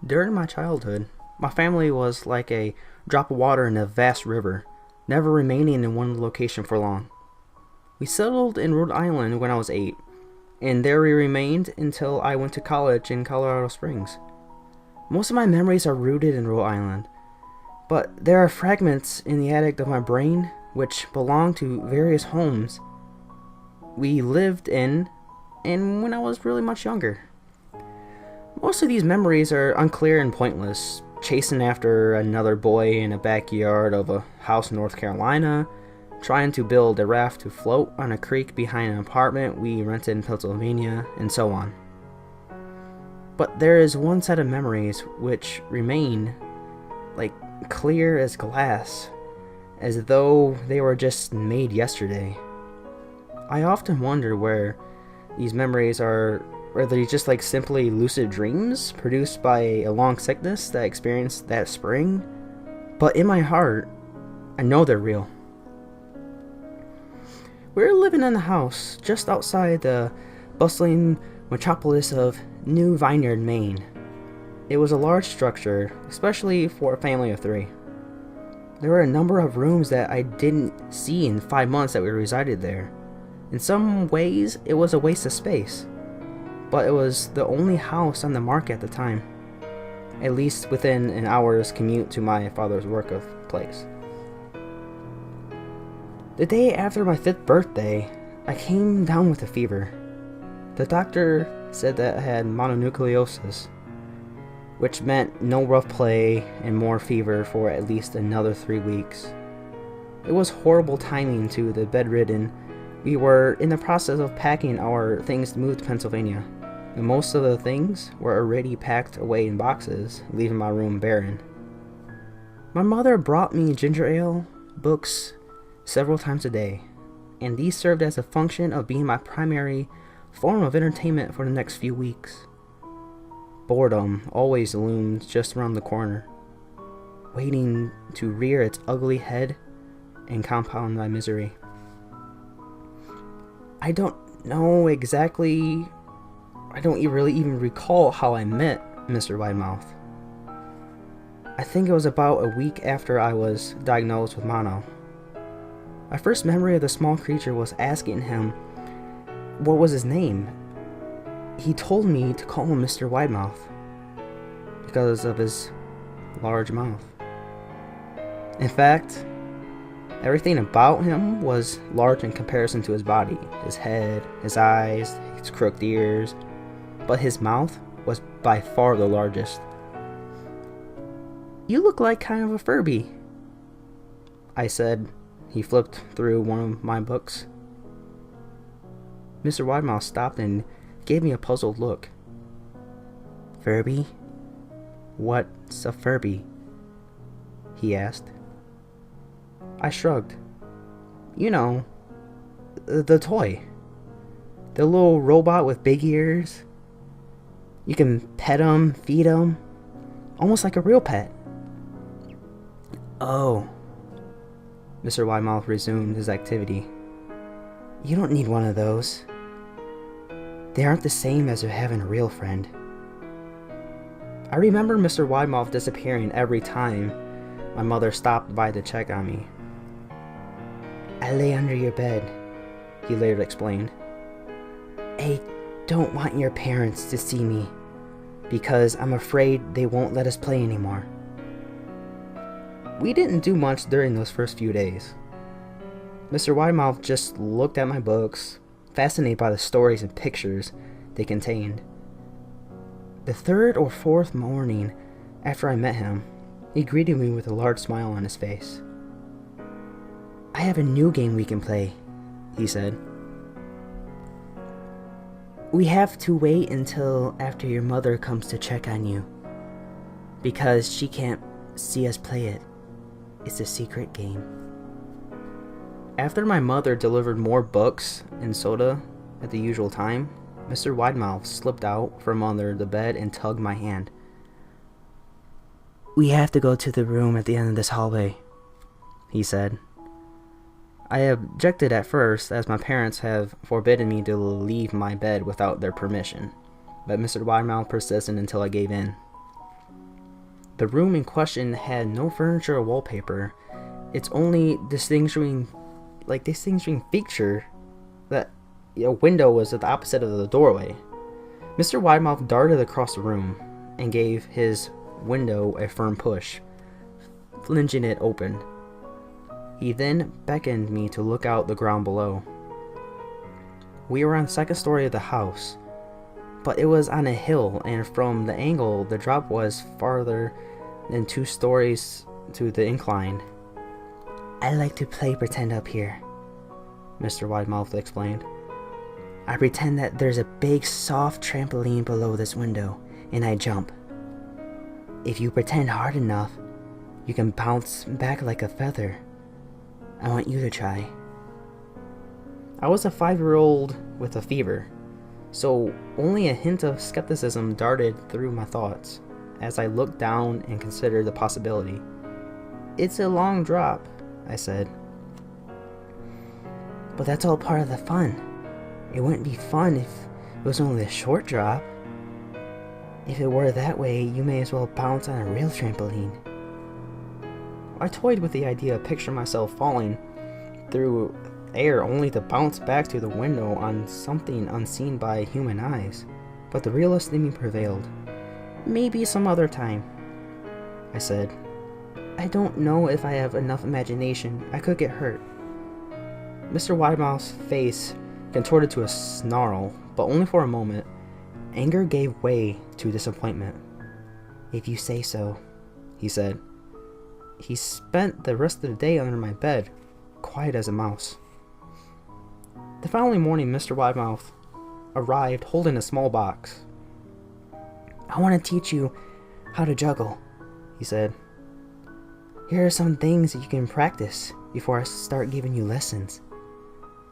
During my childhood, my family was like a drop of water in a vast river, never remaining in one location for long. We settled in Rhode Island when I was 8, and there we remained until I went to college in Colorado Springs. Most of my memories are rooted in Rhode Island, but there are fragments in the attic of my brain which belong to various homes we lived in and when I was really much younger. Most of these memories are unclear and pointless, chasing after another boy in a backyard of a house in North Carolina, trying to build a raft to float on a creek behind an apartment we rented in Pennsylvania, and so on. But there is one set of memories which remain like clear as glass, as though they were just made yesterday. I often wonder where these memories are. Are they just like simply lucid dreams produced by a long sickness that I experienced that spring? But in my heart, I know they're real. We were living in a house just outside the bustling metropolis of New Vineyard, Maine. It was a large structure, especially for a family of 3. There were a number of rooms that I didn't see in 5 months that we resided there. In some ways, it was a waste of space, but it was the only house on the market at the time, at least within an hour's commute to my father's place. The day after my 5th birthday, I came down with a fever. The doctor said that I had mononucleosis, which meant no rough play and more fever for at least another 3 weeks. It was horrible timing to the bedridden. We were in the process of packing our things to move to Pennsylvania, and most of the things were already packed away in boxes, leaving my room barren. My mother brought me ginger ale, books, several times a day, and these served as a function of being my primary form of entertainment for the next few weeks. Boredom always loomed just around the corner, waiting to rear its ugly head and compound my misery. I don't really even recall how I met Mr. Widemouth. I think it was about a week after I was diagnosed with mono. My first memory of the small creature was asking him what was his name. He told me to call him Mr. Widemouth because of his large mouth. In fact, everything about him was large in comparison to his body, his head, his eyes, his crooked ears, but his mouth was by far the largest. "You look like kind of a Furby," I said. He flipped through one of my books. Mr. Widemouth stopped and gave me a puzzled look. "Furby? What's a Furby?" he asked. I shrugged. "You know, the toy. The little robot with big ears. You can pet him, feed him, almost like a real pet." "Oh." Mr. Widemouth resumed his activity. "You don't need one of those. They aren't the same as having a real friend." I remember Mr. Widemouth disappearing every time my mother stopped by to check on me. "I lay under your bed," he later explained. "I don't want your parents to see me, because I'm afraid they won't let us play anymore." We didn't do much during those first few days. Mr. Widemouth just looked at my books, fascinated by the stories and pictures they contained. The 3rd or 4th morning after I met him, he greeted me with a large smile on his face. "I have a new game we can play," he said. "We have to wait until after your mother comes to check on you, because she can't see us play it. It's a secret game." After my mother delivered more books and soda at the usual time, Mr. Widemouth slipped out from under the bed and tugged my hand. "We have to go to the room at the end of this hallway," he said. I objected at first, as my parents have forbidden me to leave my bed without their permission, but Mr. Widemouth persisted until I gave in. The room in question had no furniture or wallpaper. Its only distinguishing feature that a window was at the opposite of the doorway. Mr. Widemouth darted across the room and gave his window a firm push, flinging it open. He then beckoned me to look out the ground below. We were on the second story of the house, but it was on a hill, and from the angle, the drop was farther than 2 stories to the incline. "I like to play pretend up here," Mr. Widemouth explained. "I pretend that there's a big soft trampoline below this window, and I jump. If you pretend hard enough, you can bounce back like a feather. I want you to try." I was a 5-year-old with a fever, so only a hint of skepticism darted through my thoughts as I looked down and considered the possibility. "It's a long drop," I said. "But that's all part of the fun. It wouldn't be fun if it was only a short drop. If it were that way, you may as well bounce on a real trampoline." I toyed with the idea of picturing myself falling through air only to bounce back to the window on something unseen by human eyes, but the realist in me prevailed. "Maybe some other time," I said. "I don't know if I have enough imagination. I could get hurt." Mr. Widemouth's face contorted to a snarl, but only for a moment. Anger gave way to disappointment. "If you say so," he said. He spent the rest of the day under my bed, quiet as a mouse. The following morning, Mr. Widemouth arrived holding a small box. "I want to teach you how to juggle," he said. "Here are some things that you can practice before I start giving you lessons."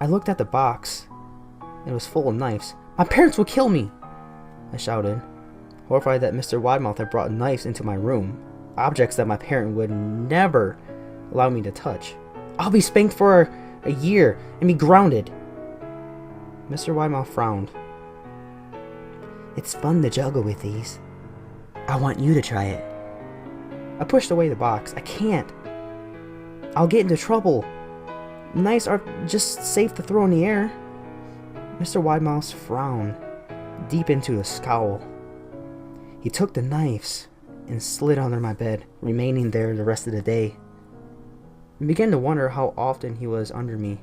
I looked at the box. It was full of knives. "My parents will kill me!" I shouted, horrified that Mr. Widemouth had brought knives into my room, objects that my parent would never allow me to touch. "I'll be spanked for a year and be grounded." Mr. Widemouth frowned. "It's fun to juggle with these. I want you to try it." I pushed away the box. "I can't. I'll get into trouble. Knives are just safe to throw in the air." Mr. Widemouth's frown deep into a scowl. He took the knives and slid under my bed, remaining there the rest of the day. I began to wonder how often he was under me.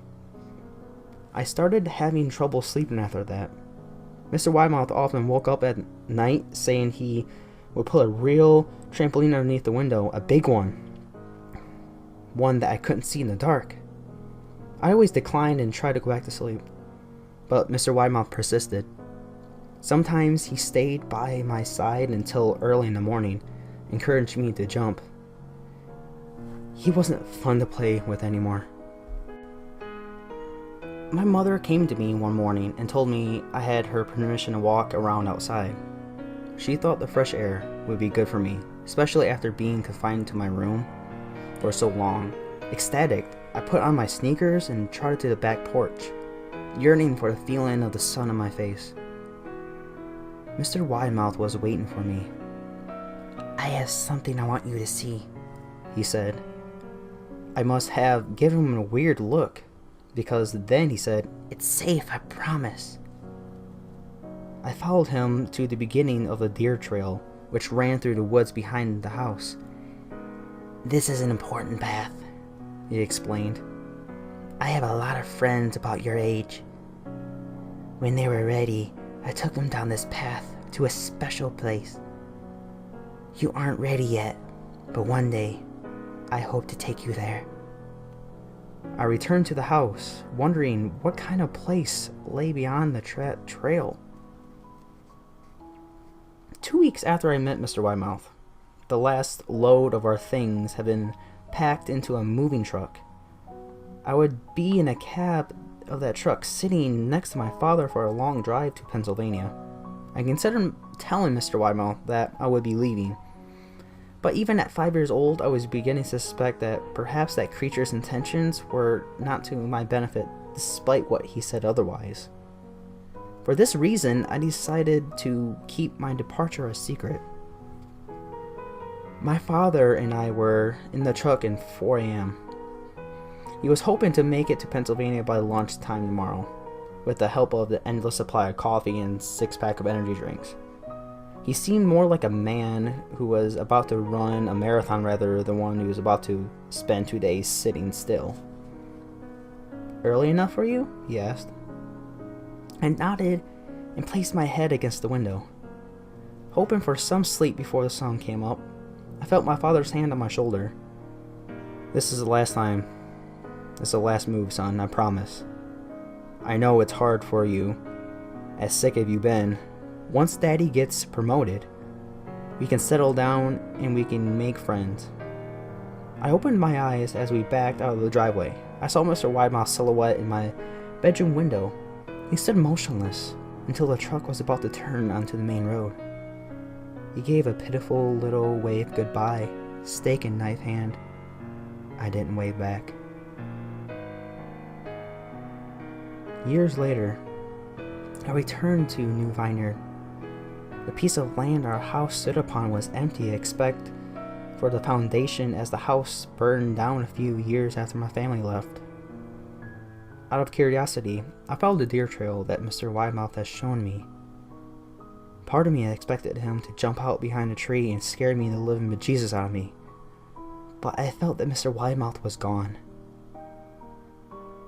I started having trouble sleeping after that. Mr. Widemouth often woke up at night saying he would put a real trampoline underneath the window, a big one that I couldn't see in the dark. I always declined and tried to go back to sleep, but Mr. Widemouth persisted. Sometimes he stayed by my side until early in the morning, encouraging me to jump. He wasn't fun to play with anymore. My mother came to me one morning and told me I had her permission to walk around outside. She thought the fresh air would be good for me, especially after being confined to my room for so long. Ecstatic, I put on my sneakers and trotted to the back porch, yearning for the feeling of the sun on my face. Mr. Widemouth was waiting for me. "I have something I want you to see," he said. I must have given him a weird look, because then he said, "It's safe, I promise." I followed him to the beginning of the deer trail, which ran through the woods behind the house. "This is an important path," he explained. "I have a lot of friends about your age. When they were ready, I took them down this path to a special place. You aren't ready yet, but one day, I hope to take you there." I returned to the house, wondering what kind of place lay beyond the trail. 2 weeks after I met Mr. Widemouth, the last load of our things had been packed into a moving truck. I would be in a cab of that truck, sitting next to my father for a long drive to Pennsylvania. I considered telling Mr. Widemouth that I would be leaving, but even at 5 years old, I was beginning to suspect that perhaps that creature's intentions were not to my benefit, despite what he said otherwise. For this reason, I decided to keep my departure a secret. My father and I were in the truck at 4 a.m. He was hoping to make it to Pennsylvania by lunchtime tomorrow, with the help of the endless supply of coffee and 6-pack of energy drinks. He seemed more like a man who was about to run a marathon rather than one who was about to spend 2 days sitting still. "Early enough for you?" he asked. I nodded and placed my head against the window. Hoping for some sleep before the sun came up, I felt my father's hand on my shoulder. "This is the last time. This is the last move, son, I promise. I know it's hard for you, as sick as you've been. Once Daddy gets promoted, we can settle down and we can make friends." I opened my eyes as we backed out of the driveway. I saw Mr. Widemouth's silhouette in my bedroom window. He stood motionless until the truck was about to turn onto the main road. He gave a pitiful little wave goodbye, steak and knife hand. I didn't wave back. Years later, I returned to New Vineyard. The piece of land our house stood upon was empty except for the foundation, as the house burned down a few years after my family left. Out of curiosity, I followed the deer trail that Mr. Widemouth had shown me. Part of me expected him to jump out behind a tree and scare me the living bejesus out of me, but I felt that Mr. Widemouth was gone.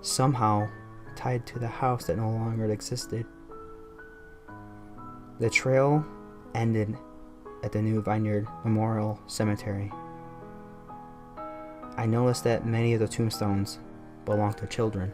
Somehow tied to the house that no longer existed. The trail ended at the New Vineyard Memorial Cemetery. I noticed that many of the tombstones belonged to children.